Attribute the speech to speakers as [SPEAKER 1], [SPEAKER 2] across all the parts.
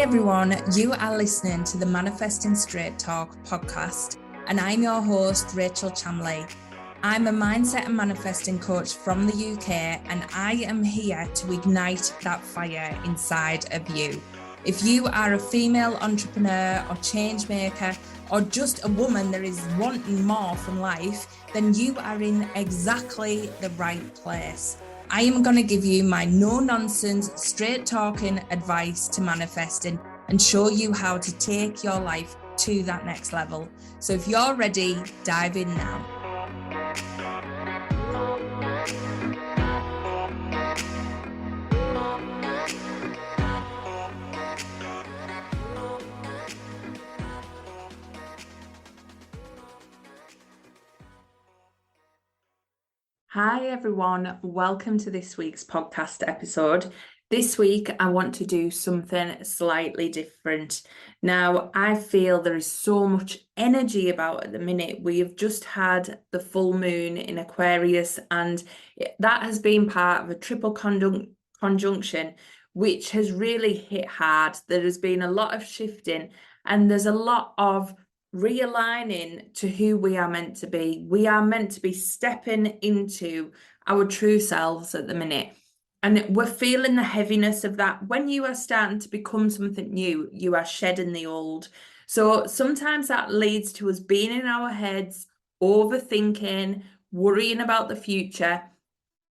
[SPEAKER 1] everyone, you are listening to the Manifesting Straight Talk podcast, and I'm your host, Rachel Chamley. I'm a mindset and manifesting coach from the UK, and I am here to ignite that fire inside of you. If you are a female entrepreneur or change maker, or just a woman that is wanting more from life, then you are in exactly the right place. I am going to give you my no-nonsense, straight-talking advice to manifesting and show you how to take your life to that next level. So if you're ready, dive in now. Hi everyone, welcome to this week's podcast episode. This week I want to do something slightly different. Now I feel there is so much energy about at the minute. We have just had the full moon in Aquarius, and that has been part of a triple conjunction which has really hit hard. There has been a lot of shifting and there's a lot of realigning to who we are meant to be. We are meant to be stepping into our true selves at the minute. And we're feeling the heaviness of that. When you are starting to become something new, you are shedding the old. So sometimes that leads to us being in our heads, overthinking, worrying about the future.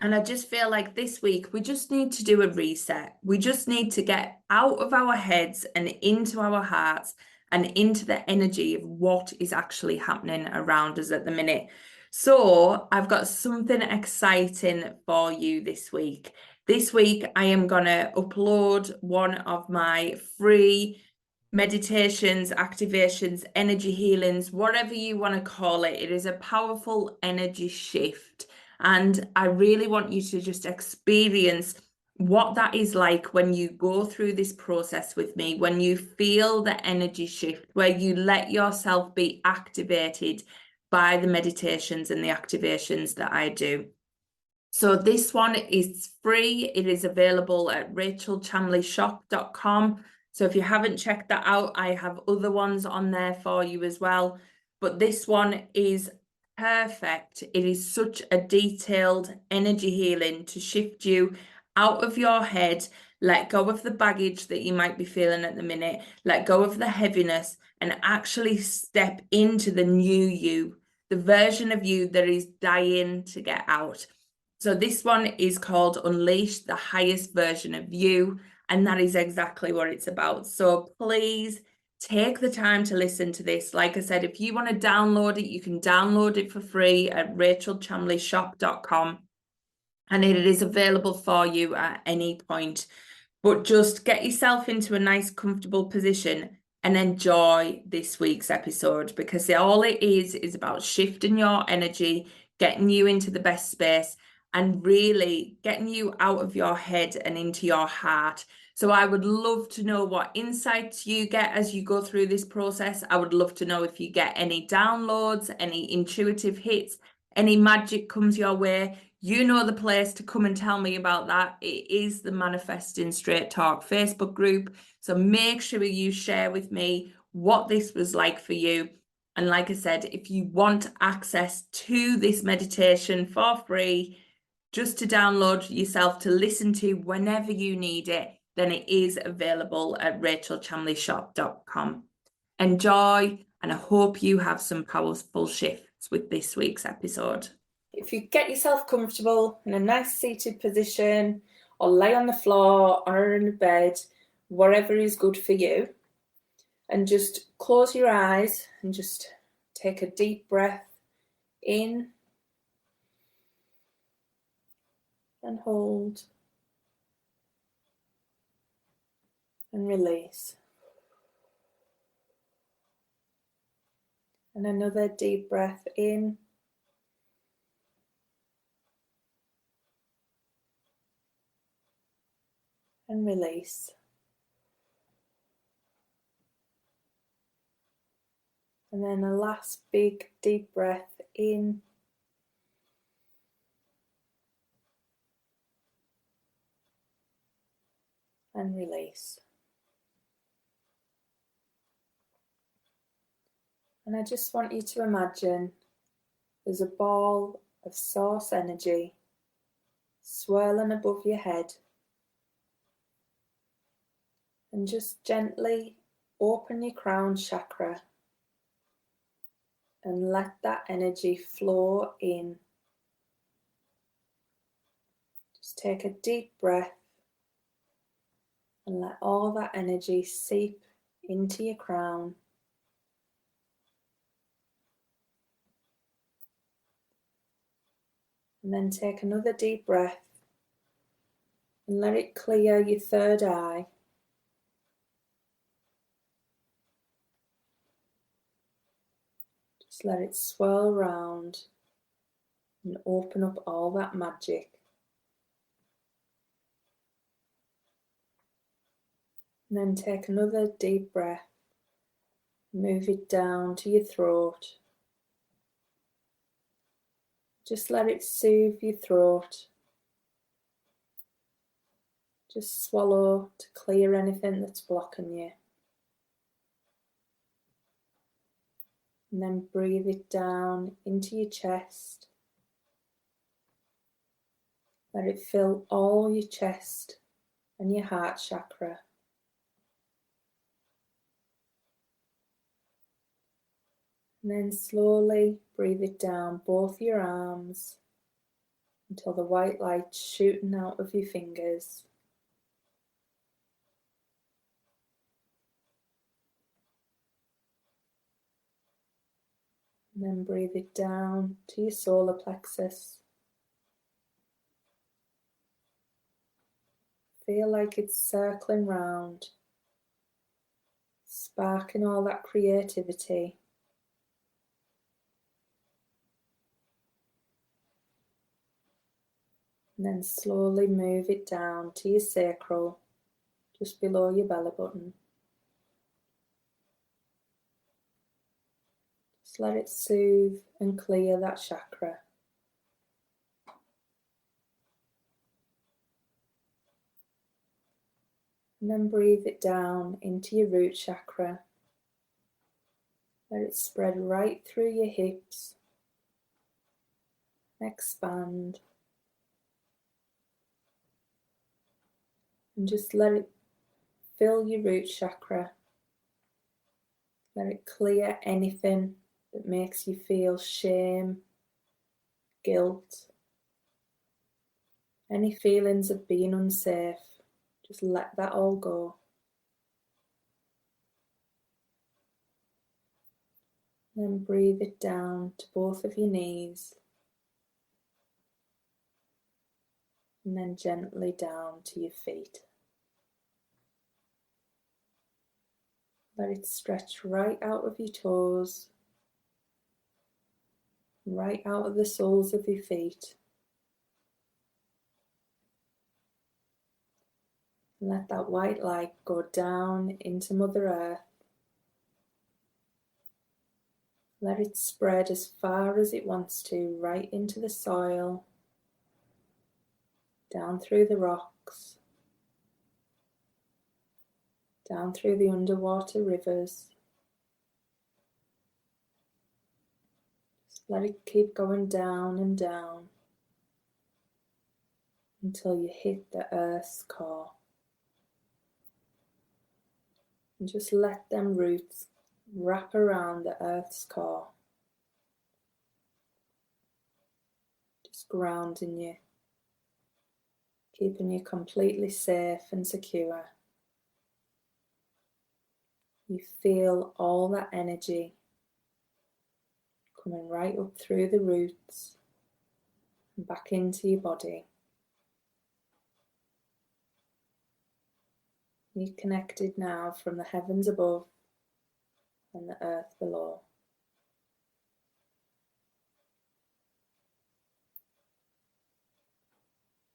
[SPEAKER 1] And I just feel like this week, we just need to do a reset. We just need to get out of our heads and into our hearts and into the energy of what is actually happening around us at the minute. So I've got something exciting for you this week. This week, I am going to upload one of my free meditations, activations, energy healings, whatever you want to call it. It is a powerful energy shift. And I really want you to just experience what that is like when you go through this process with me, when you feel the energy shift, where you let yourself be activated by the meditations and the activations that I do. So this one is free. It is available at rachelchamleyshop.com. So if you haven't checked that out, I have other ones on there for you as well. But this one is perfect. It is such a detailed energy healing to shift you out of your head, let go of the baggage that you might be feeling at the minute, let go of the heaviness, and actually step into the new you, the version of you that is dying to get out. So this one is called Unleash the Highest Version of You, and that is exactly what it's about. So please take the time to listen to this. Like I said, if you want to download it, you can download it for free at rachelchamleyshop.com. And it is available for you at any point. But just get yourself into a nice, comfortable position and enjoy this week's episode, because all it is about shifting your energy, getting you into the best space, and really getting you out of your head and into your heart. So I would love to know what insights you get as you go through this process. I would love to know if you get any downloads, any intuitive hits, any magic comes your way. You know the place to come and tell me about that. It is the Manifesting Straight Talk Facebook group. So make sure you share with me what this was like for you. And like I said, if you want access to this meditation for free, just to download yourself to listen to whenever you need it, then it is available at rachelchamleyshop.com. Enjoy, and I hope you have some powerful shifts with this week's episode. If you get yourself comfortable in a nice seated position, or lay on the floor or in a bed, whatever is good for you, and just close your eyes and just take a deep breath in and hold and release. And another deep breath in and release. And then a last big deep breath in and release. And I just want you to imagine there's a ball of source energy swirling above your head, and just gently open your crown chakra and let that energy flow in. Just take a deep breath and let all that energy seep into your crown. And then take another deep breath and let it clear your third eye. Just let it swirl round and open up all that magic. And then take another deep breath, move it down to your throat. Just let it soothe your throat. Just swallow to clear anything that's blocking you. And then breathe it down into your chest. Let it fill all your chest and your heart chakra. And then slowly breathe it down both your arms until the white light's shooting out of your fingers. And then breathe it down to your solar plexus. Feel like it's circling round, sparking all that creativity. And then slowly move it down to your sacral, just below your belly button. Just let it soothe and clear that chakra. And then breathe it down into your root chakra. Let it spread right through your hips. Expand. And just let it fill your root chakra. Let it clear anything that makes you feel shame, guilt, any feelings of being unsafe. Just let that all go. Then breathe it down to both of your knees. And then gently down to your feet. Let it stretch right out of your toes, right out of the soles of your feet. And let that white light go down into Mother Earth. Let it spread as far as it wants to, right into the soil, down through the rocks, down through the underwater rivers. Just let it keep going down and down until you hit the Earth's core. And just let them roots wrap around the Earth's core, just grounding you, keeping you completely safe and secure. You feel all that energy coming right up through the roots and back into your body. You're connected now from the heavens above and the earth below.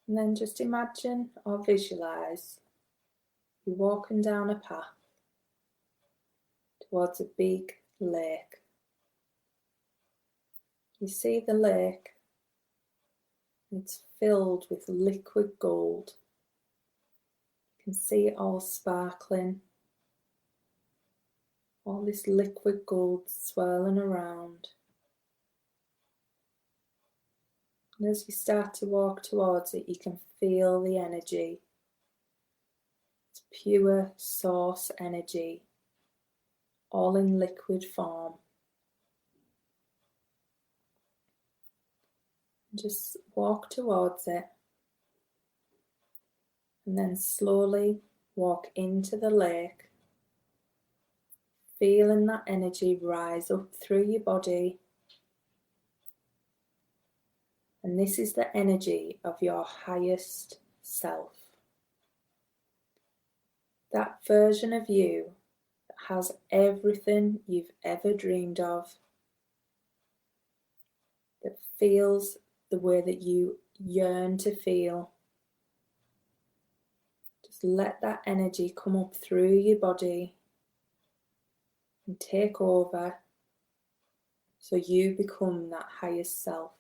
[SPEAKER 1] And then just imagine or visualize you walking down a path towards a big lake. You see the lake, it's filled with liquid gold. You can see it all sparkling, All this liquid gold swirling around. And as you start to walk towards it, you can feel the energy. It's pure source energy, all in liquid form. Just walk towards it and then slowly walk into the lake, feeling that energy rise up through your body. And this is the energy of your highest self. That version of you that has everything you've ever dreamed of, that feels the way that you yearn to feel. Just let that energy come up through your body and take over so you become that highest self.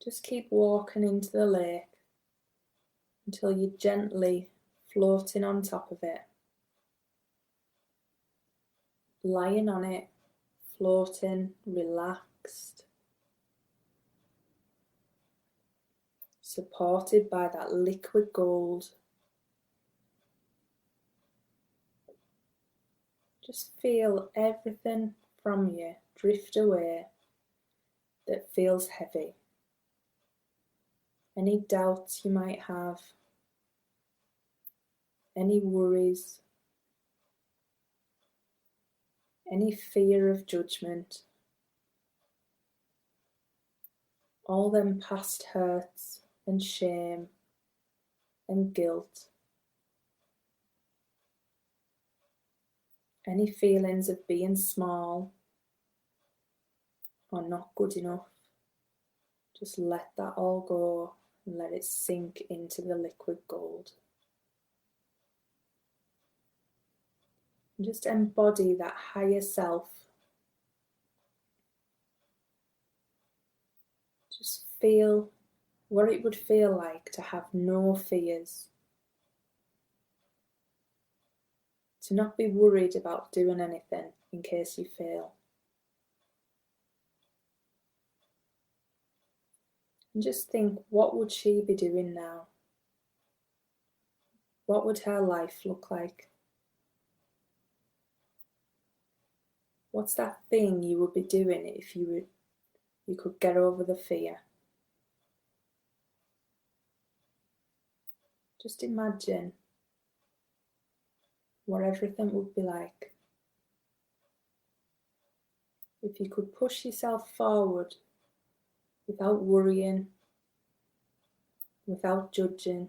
[SPEAKER 1] Just keep walking into the lake until you're gently floating on top of it, lying on it, floating, relaxed, supported by that liquid gold. Just feel everything from you drift away that feels heavy. Any doubts you might have, any worries, any fear of judgment, all them past hurts and shame and guilt, any feelings of being small or not good enough. Just let that all go and let it sink into the liquid gold. And just embody that higher self. Just feel what it would feel like to have no fears. To not be worried about doing anything in case you fail. And just think, what would she be doing now? What would her life look like? What's that thing you would be doing if you could get over the fear? Just imagine what everything would be like. If you could push yourself forward without worrying, without judging,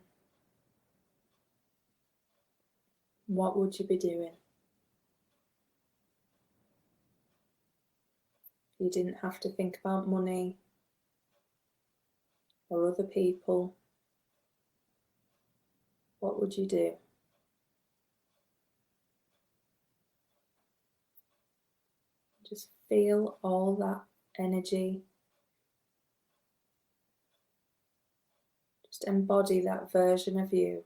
[SPEAKER 1] what would you be doing? You didn't have to think about money or other people. What would you do? Just feel all that energy. Just embody that version of you.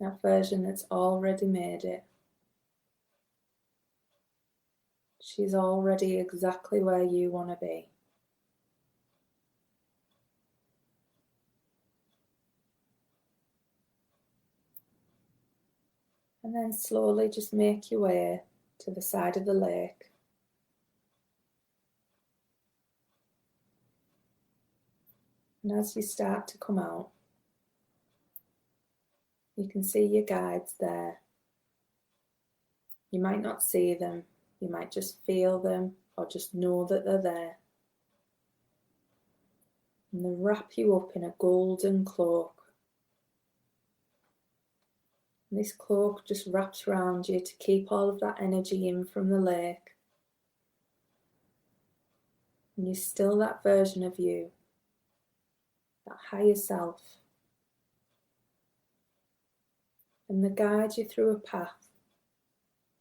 [SPEAKER 1] That version that's already made it. She's already exactly where you want to be. And then slowly just make your way to the side of the lake. And as you start to come out, you can see your guides there. You might not see them, you might just feel them or just know that they're there. And they wrap you up in a golden cloak. And this cloak just wraps around you to keep all of that energy in from the lake. And you're still that version of you, that higher self. And they guide you through a path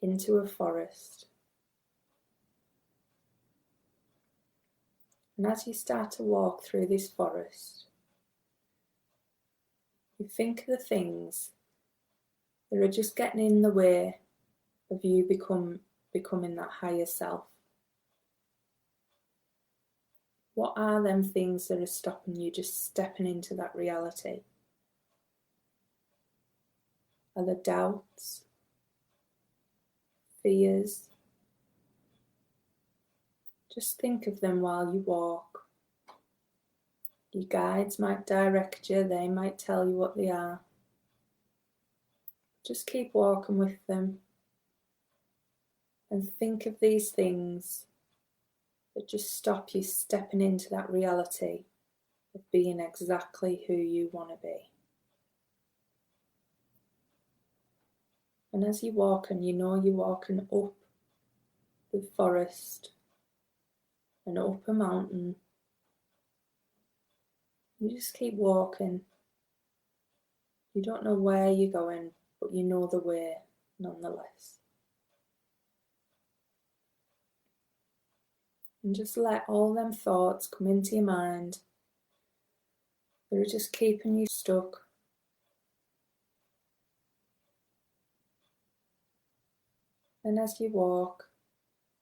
[SPEAKER 1] into a forest. And as you start to walk through this forest, You think of the things that are just getting in the way of you becoming that higher self. What are them things that are stopping you just stepping into that reality? Are there doubts, fears? Just think of them while you walk. Your guides might direct you, they might tell you what they are. Just keep walking with them and think of these things that just stop you stepping into that reality of being exactly who you want to be. And as you walk, and you know you're walking up the forest and up a mountain, you just keep walking. You don't know where you're going, but you know the way nonetheless. And just let all them thoughts come into your mind that are just keeping you stuck. And as you walk,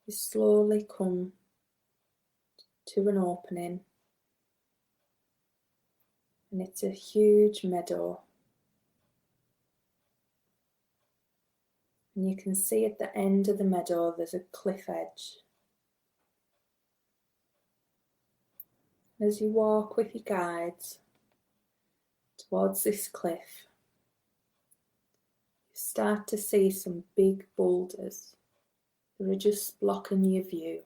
[SPEAKER 1] you slowly come to an opening, and it's a huge meadow. And you can see at the end of the meadow there's a cliff edge. As you walk with your guides towards this cliff, you start to see some big boulders that are just blocking your view.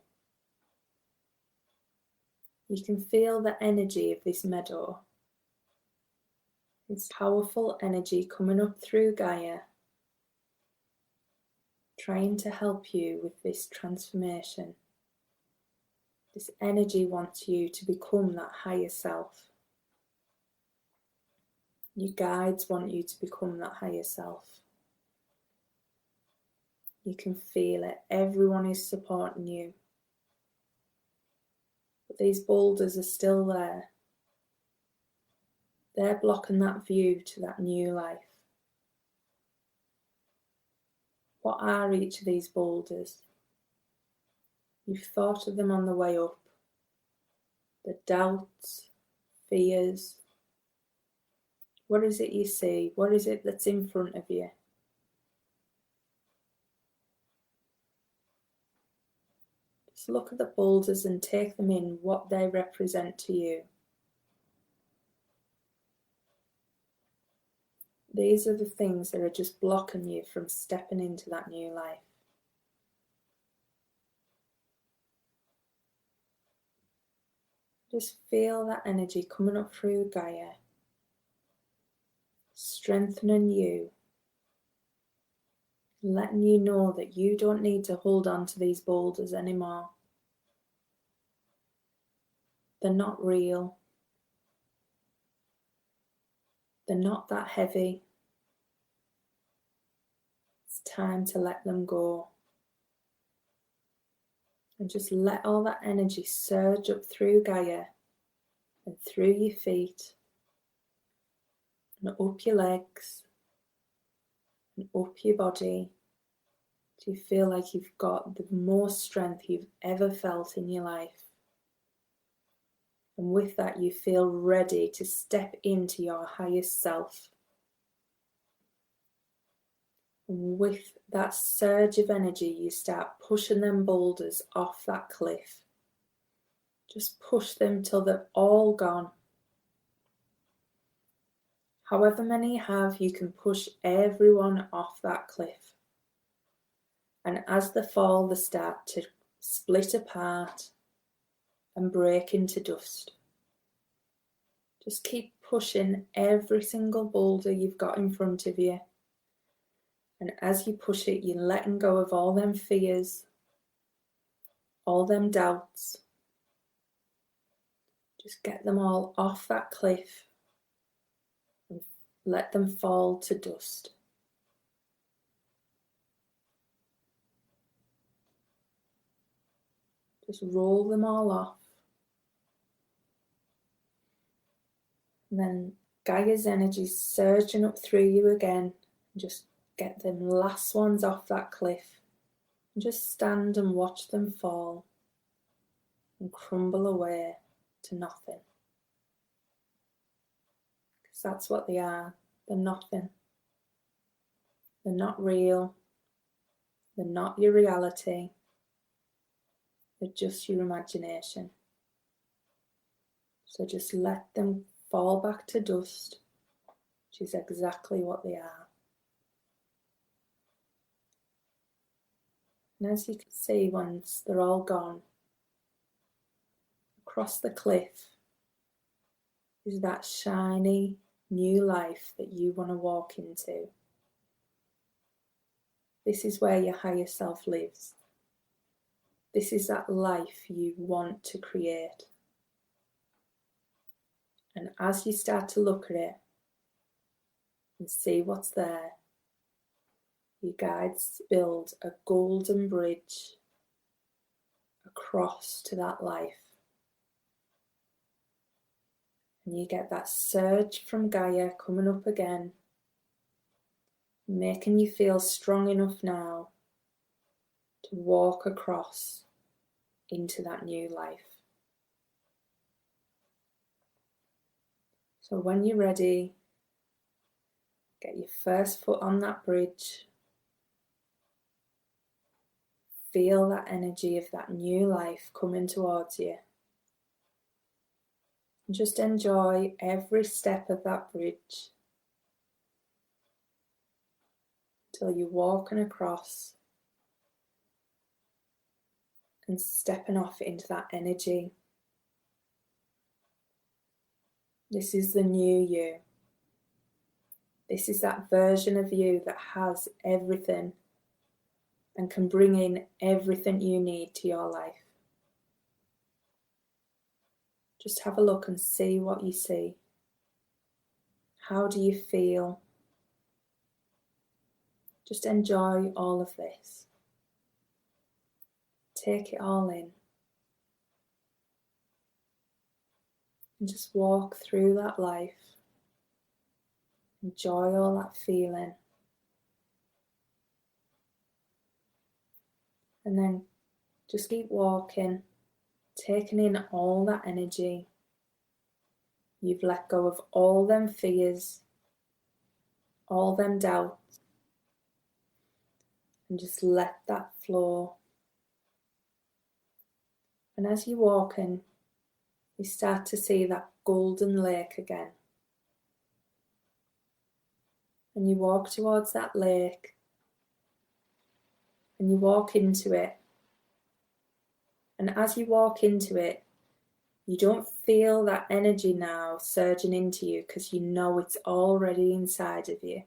[SPEAKER 1] You can feel the energy of this meadow. It's powerful energy coming up through Gaia, trying to help you with this transformation. This energy wants you to become that higher self. Your guides want you to become that higher self. You can feel it. Everyone is supporting you. But these boulders are still there. They're blocking that view to that new life. What are each of these boulders? You've thought of them on the way up. The doubts, fears. What is it you see? What is it that's in front of you? Just look at the boulders and take them in, what they represent to you. These are the things that are just blocking you from stepping into that new life. Just feel that energy coming up through Gaia, strengthening you, letting you know that you don't need to hold on to these boulders anymore. They're not real. They're not that heavy. It's time to let them go. And just let all that energy surge up through Gaia and through your feet and up your legs and up your body. Do you feel like you've got the most strength you've ever felt in your life? And with that, you feel ready to step into your highest self. And with that surge of energy, you start pushing them boulders off that cliff. Just push them till they're all gone. However many you have, you can push everyone off that cliff. And as they fall, they start to split apart and break into dust. Just keep pushing every single boulder you've got in front of you. And as you push it, you're letting go of all them fears, all them doubts. Just get them all off that cliff and let them fall to dust. Just roll them all off. And then
[SPEAKER 2] Gaia's energy surging up through you again. And just get them last ones off that cliff. And just stand and watch them fall and crumble away to nothing. Because that's what they are. They're nothing. They're not real. They're not your reality. They're just your imagination. So just let them fall back to dust, which is exactly what they are. And as you can see, once they're all gone, across the cliff is that shiny new life that you want to walk into. This is where your higher self lives. This is that life you want to create. And as you start to look at it and see what's there, your guides build a golden bridge across to that life. And you get that surge from Gaia coming up again, making you feel strong enough now to walk across into that new life. So when you're ready, get your first foot on that bridge. Feel that energy of that new life coming towards you. And just enjoy every step of that bridge until you're walking across and stepping off into that energy. This is the new you. This is that version of you that has everything and can bring in everything you need to your life. Just have a look and see what you see. How do you feel? Just enjoy all of this. Take it all in. And just walk through that life. Enjoy all that feeling. And then just keep walking, taking in all that energy. You've let go of all them fears, all them doubts, and just let that flow. And as you're walking, you start to see that golden lake again. And you walk towards that lake, and you walk into it. And as you walk into it, you don't feel that energy now surging into you because you know it's already inside of you.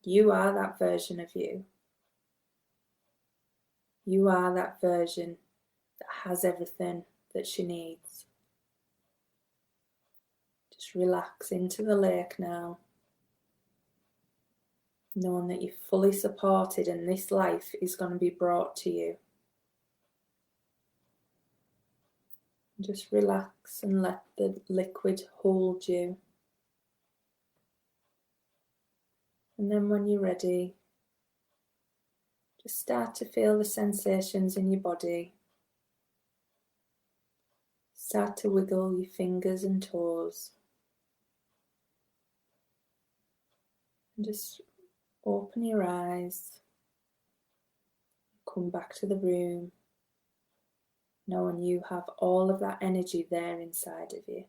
[SPEAKER 2] You are that version of you. You are that version that has everything that she needs. Just relax into the lake now, knowing that you're fully supported and this life is going to be brought to you. Just relax and let the liquid hold you. And then when you're ready, just start to feel the sensations in your body. Start to wiggle your fingers and toes. And just open your eyes. Come back to the room, knowing you have all of that energy there inside of you.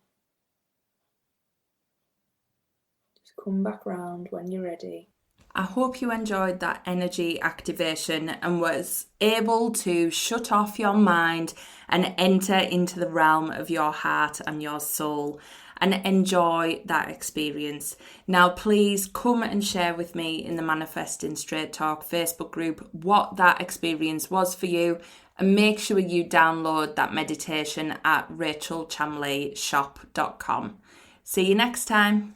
[SPEAKER 2] Just come back round when you're ready.
[SPEAKER 1] I hope you enjoyed that energy activation and was able to shut off your mind and enter into the realm of your heart and your soul and enjoy that experience. Now, please come and share with me in the Manifesting Straight Talk Facebook group what that experience was for you, and make sure you download that meditation at rachelchamleyshop.com. See you next time.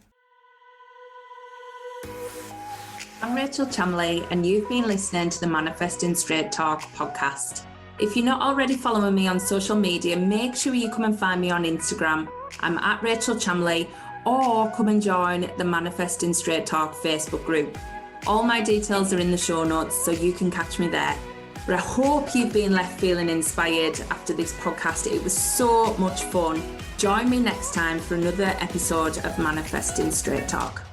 [SPEAKER 1] I'm Rachel Chamley, and you've been listening to the Manifesting Straight Talk podcast. If you're not already following me on social media, make sure you come and find me on Instagram. I'm at Rachel Chamley, or come and join the Manifesting Straight Talk Facebook group. All my details are in the show notes, so you can catch me there. But I hope you've been left feeling inspired after this podcast. It was so much fun. Join me next time for another episode of Manifesting Straight Talk.